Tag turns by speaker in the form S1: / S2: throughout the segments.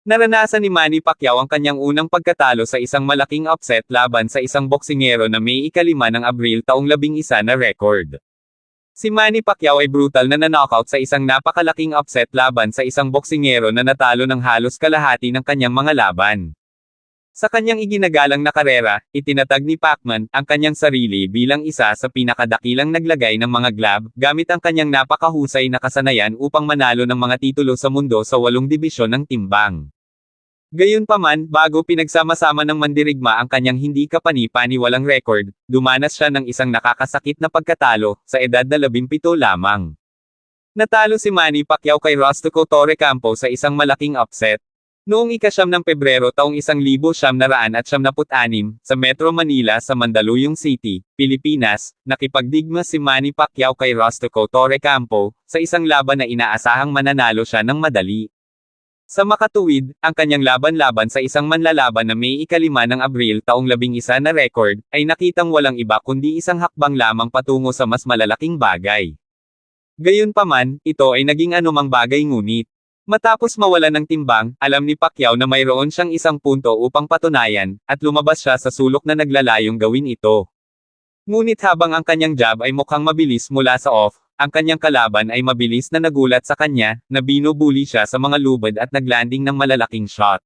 S1: Naranasan ni Manny Pacquiao ang kanyang unang pagkatalo sa isang malaking upset laban sa isang boksingero na may ika-5 ng Abril taong 11 na record. Si Manny Pacquiao ay brutal na knockout sa isang napakalaking upset laban sa isang boksingero na natalo ng halos kalahati ng kanyang mga laban. Sa kanyang iginagalang na karera, itinatag ni Pacman ang kanyang sarili bilang isa sa pinakadakilang naglagay ng mga glove gamit ang kanyang napakahusay na kasanayan upang manalo ng mga titulo sa mundo sa 8 dibisyon ng timbang. Gayunpaman, bago pinagsama-sama ng mandirigma ang kanyang hindi kapani-paniwalang record, dumanas siya ng isang nakakasakit na pagkatalo, sa edad na 17 lamang. Natalo si Manny Pacquiao kay Rustico Torre Campo sa isang malaking upset. Noong ika-9 ng Pebrero taong 1976, sa Metro Manila sa Mandaluyong City, Pilipinas, nakipagdigma si Manny Pacquiao kay Rustico Torre Campo, sa isang laban na inaasahang mananalo siya ng madali. Sa makatuwid, ang kanyang laban-laban sa isang manlalaban na may ika-5 ng Abril taong 11 na record, ay nakitang walang iba kundi isang hakbang lamang patungo sa mas malalaking bagay. Gayunpaman, ito ay naging anumang bagay ngunit. Matapos mawalan ng timbang, alam ni Pacquiao na mayroon siyang isang punto upang patunayan, at lumabas siya sa sulok na naglalayong gawin ito. Ngunit habang ang kanyang jab ay mukhang mabilis mula sa off, ang kanyang kalaban ay mabilis na nagulat sa kanya, na binubuli siya sa mga lubad at naglanding ng malalaking shot.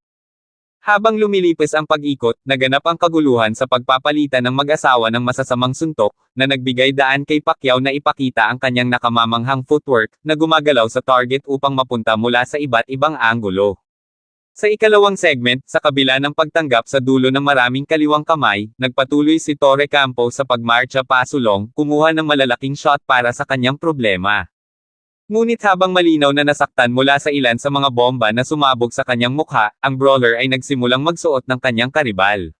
S1: Habang lumilipas ang pag-ikot, naganap ang kaguluhan sa pagpapalitan ng mag-asawa ng masasamang suntok, na nagbigay daan kay Pacquiao na ipakita ang kanyang nakamamanghang footwork, na gumagalaw sa target upang mapunta mula sa iba't ibang anggulo. Sa ikalawang segment, sa kabila ng pagtanggap sa dulo ng maraming kaliwang kamay, nagpatuloy si Torre Campo sa pagmarcha pasulong, kumuha ng malalaking shot para sa kanyang problema. Ngunit habang malinaw na nasaktan mula sa ilan sa mga bomba na sumabog sa kanyang mukha, ang brawler ay nagsimulang magsuot ng kanyang karibal.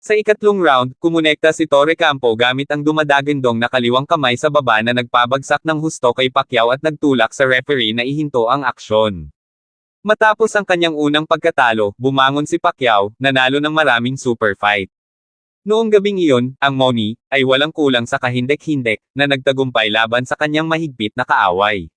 S1: Sa ikatlong round, kumonekta si Torre Campo gamit ang dumadagandong na kaliwang kamay sa baba na nagpabagsak ng husto kay Pacquiao at nagtulak sa referee na ihinto ang aksyon. Matapos ang kanyang unang pagkatalo, bumangon si Pacquiao, nanalo ng maraming super fight. Noong gabing iyon, ang Money, ay walang kulang sa kahindek-hindek, na nagtagumpay laban sa kanyang mahigpit na kaaway.